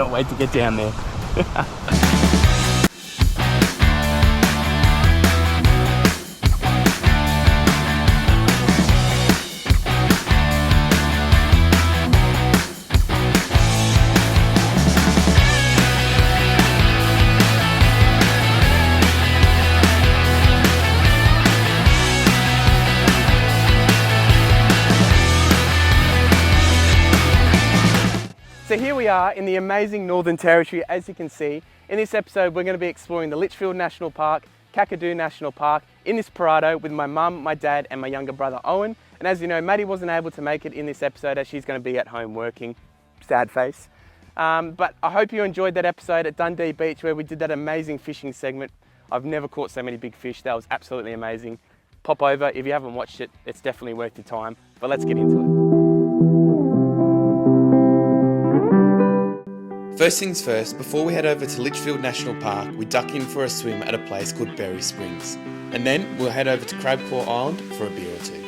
cannot wait to get down there. So here we are in the amazing Northern Territory. As you can see, in this episode we're going to be exploring the Litchfield National Park, CROCODILE National Park in this Parado with my mum, my dad and my younger brother Owen. And as you know, Maddie wasn't able to make it in this episode as she's going to be at home working. Sad face. But I hope you enjoyed that episode at Dundee Beach where we did that amazing fishing segment. I've never caught so many big fish. That was absolutely amazing. Pop over if you haven't watched it. It's definitely worth your time. But let's get into it. First things first, before we head over to Litchfield National Park, we duck in for a swim at a place called Berry Springs. And then we'll head over to Crabcore Island for a beer or two.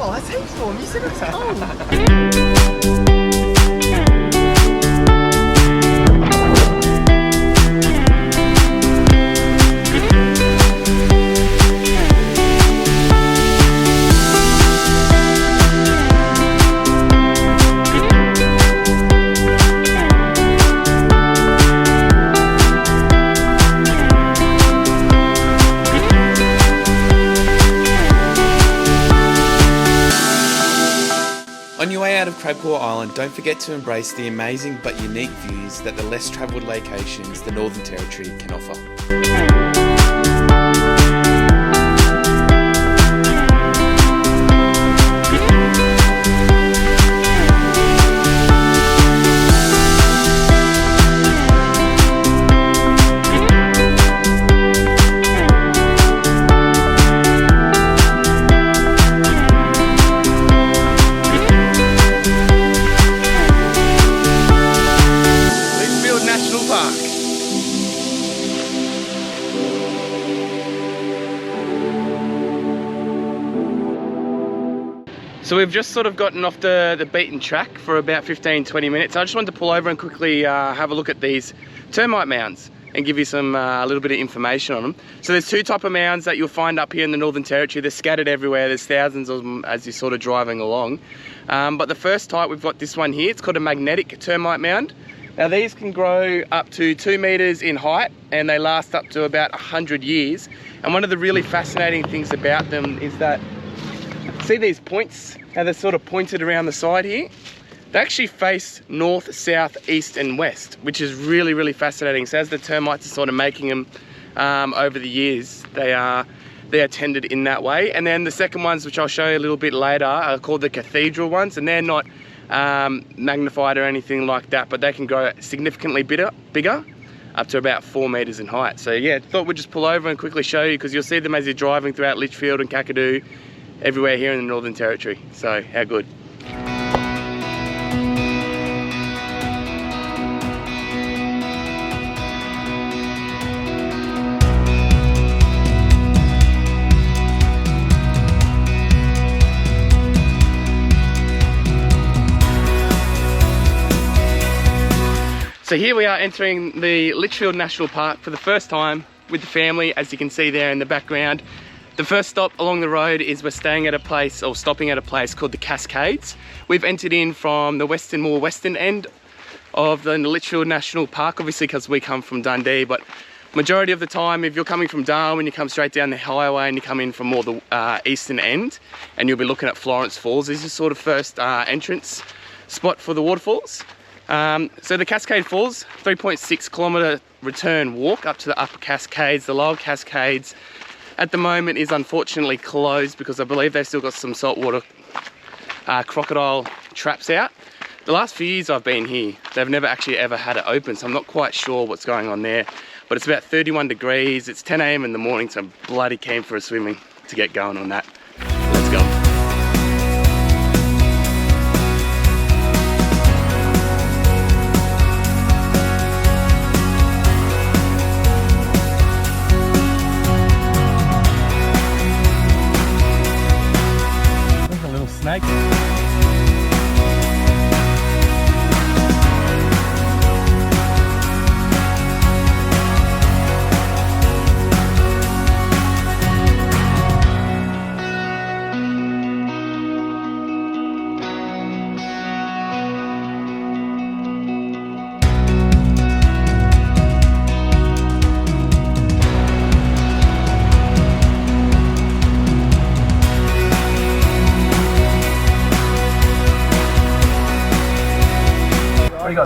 Oh, that's heaps warm. You said it was cold. On your way out of Crabcore Island, don't forget to embrace the amazing but unique views that the less travelled locations the Northern Territory can offer. So we've just sort of gotten off the beaten track for about 15-20 minutes. I just wanted to pull over and quickly have a look at these termite mounds and give you some a little bit of information on them. So there's two types of mounds that you'll find up here in the Northern Territory. They're scattered everywhere. There's thousands of them as you're sort of driving along. But the first type, we've got this one here. It's called a magnetic termite mound. Now these can grow up to 2 meters in height and they last up to about 100 years. And one of the really fascinating things about them is that, see these points, how they're sort of pointed around the side here? They actually face north, south, east and west, which is really, really fascinating. So as the termites are sort of making them over the years, they are tended in that way. And then the second ones, which I'll show you a little bit later, are called the cathedral ones, and they're not magnified or anything like that, but they can grow significantly bigger, up to about 4 meters in height. So yeah, thought we'd just pull over and quickly show you, because you'll see them as you're driving throughout Litchfield and CROCODILE, everywhere here in the Northern Territory. So how good. So here we are entering the Litchfield National Park for the first time with the family, as you can see there in the background. The first stop along the road is we're staying at a place, or stopping at a place called the Cascades. We've entered in from the more western end of the Litchfield National Park, obviously because we come from Dundee, but majority of the time if you're coming from Darwin, you come straight down the highway and you come in from more the eastern end, and you'll be looking at Florence Falls. This is sort of first entrance spot for the waterfalls. So the Cascade Falls, 3.6 kilometre return walk up to the upper Cascades. The lower Cascades at the moment is unfortunately closed because I believe they've still got some saltwater crocodile traps out. The last few years I've been here, they've never actually ever had it open, so I'm not quite sure what's going on there. But it's about 31 degrees, it's 10 AM in the morning, so I'm bloody keen for a swimming to get going on that. Let's go. Snake.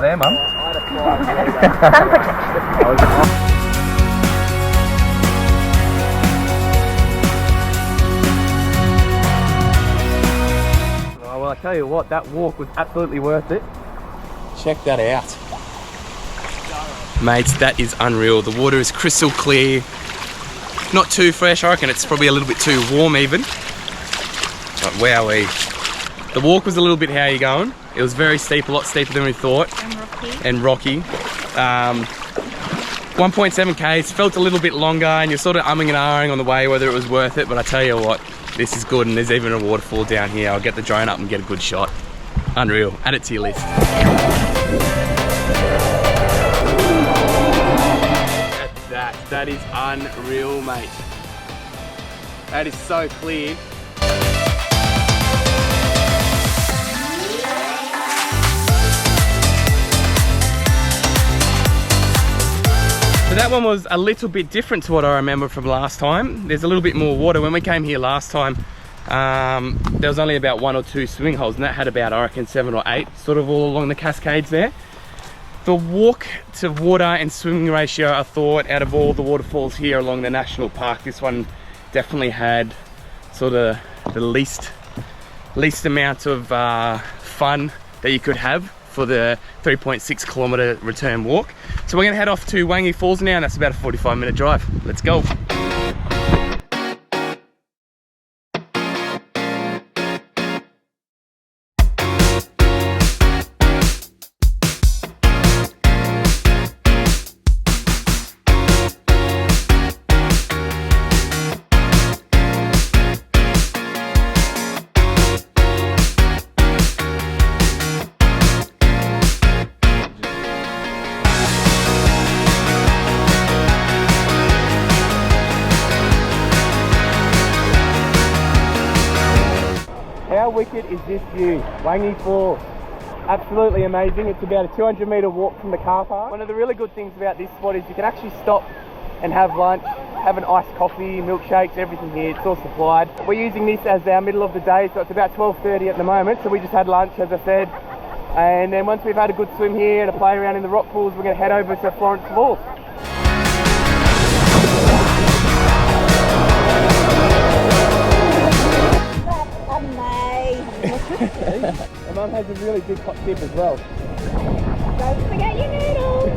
there, Mum. Sun protection. Well, I tell you what, that walk was absolutely worth it. Check that out. Mates, that is unreal. The water is crystal clear. Not too fresh, I reckon it's probably a little bit too warm even. But wowee. The walk was a little bit, how are you going? It was very steep, a lot steeper than we thought. And rocky. 1.7 k's, felt a little bit longer and you're sort of umming and ahhing on the way whether it was worth it, but I tell you what, this is good, and there's even a waterfall down here. I'll get the drone up and get a good shot. Unreal. Add it to your list. That's that is unreal, mate. That is so clear. So that one was a little bit different to what I remember from last time. There's a little bit more water. When we came here last time, there was only about 1 or 2 swimming holes, and that had about, I reckon, 7 or 8, sort of all along the cascades there. The walk to water and swimming ratio, I thought, out of all the waterfalls here along the national park, this one definitely had sort of the least amount of fun that you could have for the 3.6 kilometre return walk. So we're gonna head off to Wangi Falls now, and that's about a 45-minute drive. Let's go. How wicked is this view? Wangi Falls. Absolutely amazing. It's about a 200-metre walk from the car park. One of the really good things about this spot is you can actually stop and have lunch, have an iced coffee, milkshakes, everything here. It's all supplied. We're using this as our middle of the day, so it's about 12:30 at the moment. So we just had lunch, as I said. And then once we've had a good swim here and a play around in the rock pools, we're going to head over to Florence Falls. My mum has a really big hot tip as well. Don't forget your noodles.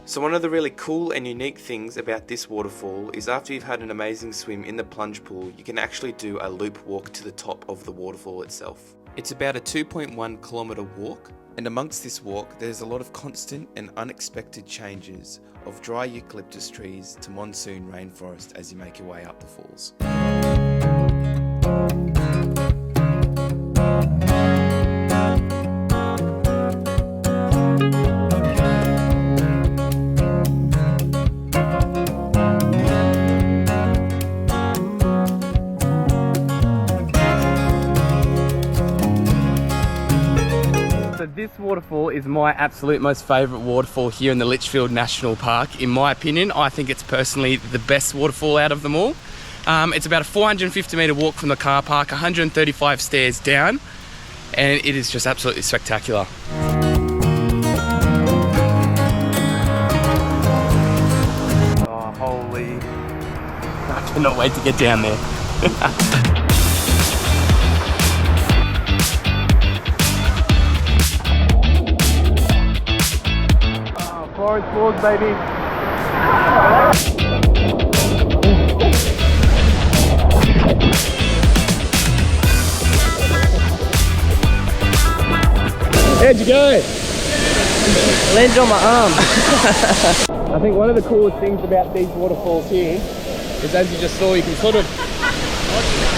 So one of the really cool and unique things about this waterfall is after you've had an amazing swim in the plunge pool, you can actually do a loop walk to the top of the waterfall itself. It's about a 2.1 kilometre walk, and amongst this walk there's a lot of constant and unexpected changes of dry eucalyptus trees to monsoon rainforest as you make your way up the falls. So this waterfall is my absolute most favourite waterfall here in the Litchfield National Park. In my opinion, I think it's personally the best waterfall out of them all. It's about a 450 metre walk from the car park, 135 stairs down, and it is just absolutely spectacular. Oh, holy. I cannot wait to get down there. Florence Falls, baby. How'd you go? Landed on my arm. I think one of the coolest things about these waterfalls here is, as you just saw, you can sort of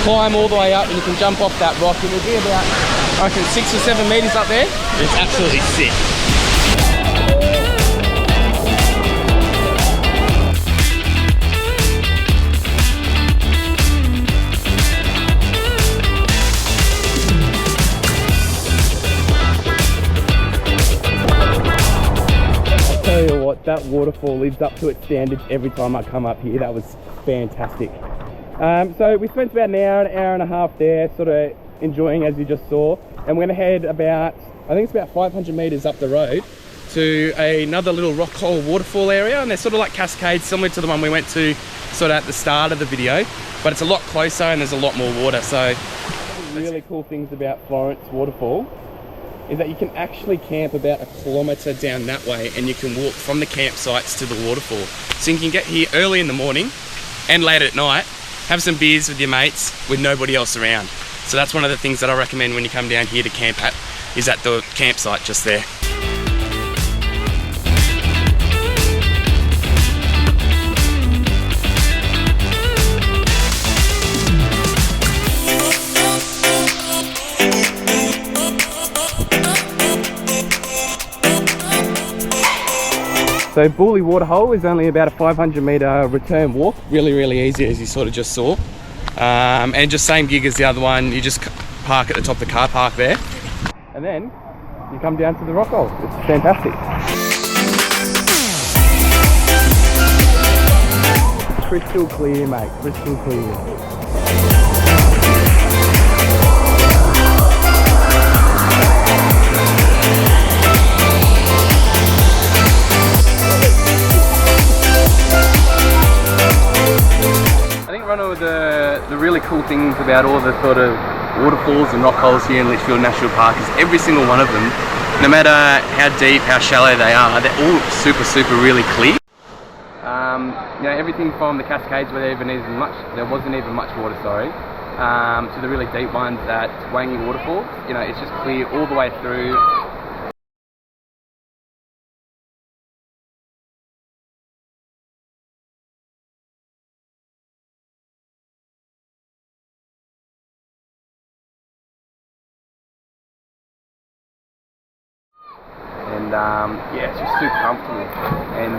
climb all the way up and you can jump off that rock, and it'll be about, I reckon, 6 or 7 metres up there. It's absolutely sick. waterfall lives up to its standards every time I come up here. That was fantastic. So we spent about an hour and a half there, sort of enjoying as you just saw. And we're gonna head about, I think it's about 500 meters up the road to another little rock hole waterfall area, and they're sort of like cascades similar to the one we went to sort of at the start of the video, but it's a lot closer and there's a lot more water. So one of the really cool things about Florence Waterfall is that you can actually camp about 1 kilometre down that way, and you can walk from the campsites to the waterfall. So you can get here early in the morning and late at night, have some beers with your mates with nobody else around. So that's one of the things that I recommend when you come down here to camp at, is at the campsite just there. So Wangi Waterhole is only about a 500 metre return walk. Really easy, as you sort of just saw. And just same gig as the other one, you just park at the top of the car park there. And then you come down to the rock hole. It's fantastic. Crystal clear, mate, crystal clear. One of the really cool things about all the sort of waterfalls and rock holes here in Litchfield National Park is every single one of them, no matter how deep, how shallow they are, they're all super really clear. You know, everything from the cascades where there wasn't even much water, to the really deep ones at Wangi Waterfalls. You know, it's just clear all the way through. Yeah, it's just super comfortable. And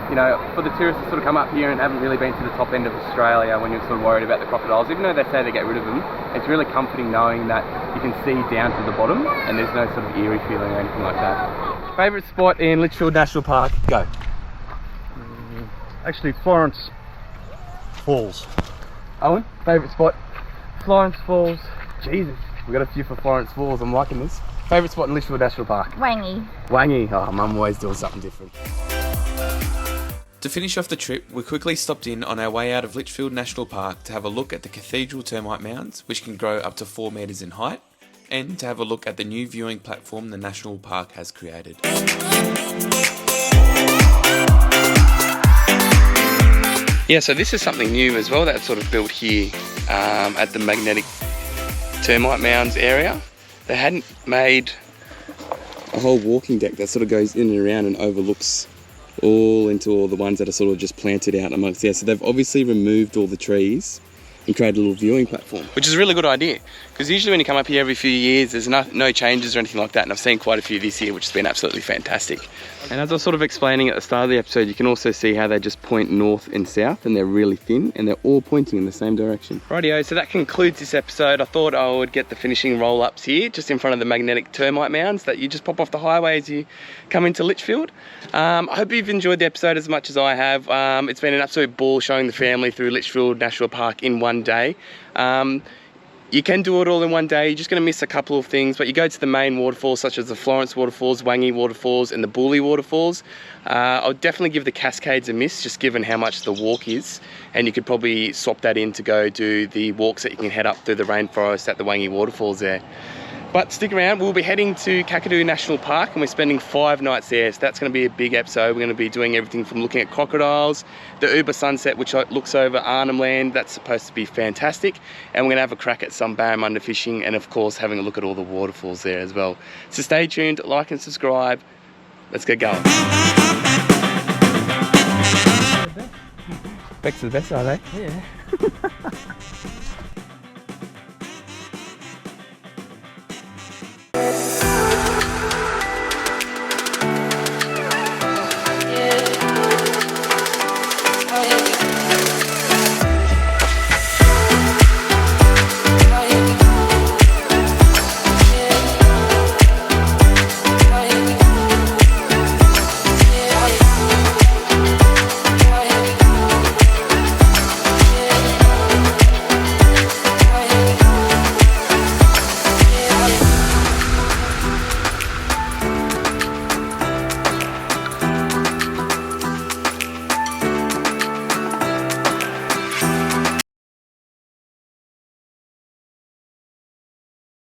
you know, for the tourists that sort of come up here and haven't really been to the top end of Australia, when you're sort of worried about the crocodiles, even though they say they get rid of them, it's really comforting knowing that you can see down to the bottom and there's no sort of eerie feeling or anything like that. Favourite spot in Litchfield National Park? Go. Actually, Florence Falls. Owen, favourite spot? Florence Falls. Jesus, we got a few for Florence Falls. I'm liking this. Favourite spot in Litchfield National Park? Wangi. Wangi. Oh, Mum always doing something different. To finish off the trip, we quickly stopped in on our way out of Litchfield National Park to have a look at the cathedral termite mounds, which can grow up to 4 metres in height, and to have a look at the new viewing platform the National Park has created. Yeah, so this is something new as well that's sort of built here at the magnetic termite mounds area. They hadn't made a whole walking deck that sort of goes in and around and overlooks all into all the ones that are sort of just planted out amongst there. So they've obviously removed all the trees and created a little viewing platform, which is a really good idea, because usually when you come up here every few years there's no changes or anything like that, and I've seen quite a few this year, which has been absolutely fantastic. And as I was sort of explaining at the start of the episode, you can also see how they just point north and south, and they're really thin and they're all pointing in the same direction. Rightio, so that concludes this episode. I thought I would get the finishing roll-ups here just in front of the magnetic termite mounds that you just pop off the highway as you come into Litchfield. I hope you've enjoyed the episode as much as I have. It's been an absolute ball showing the family through Litchfield National Park in one day. You can do it all in one day. You're just going to miss a couple of things, but you go to the main waterfalls such as the Florence Waterfalls, Wangi Waterfalls and the Wangi Waterfalls. I'll definitely give the Cascades a miss, just given how much the walk is, and you could probably swap that in to go do the walks that you can head up through the rainforest at the Wangi Waterfalls there. But stick around, we'll be heading to CROCODILE National Park and we're spending 5 nights there, so that's going to be a big episode. We're going to be doing everything from looking at crocodiles, the Uber sunset which looks over Arnhem Land, that's supposed to be fantastic, and we're going to have a crack at some barramunder fishing, and of course having a look at all the waterfalls there as well. So stay tuned, like and subscribe, let's get going. Beck's the best, are they? Yeah.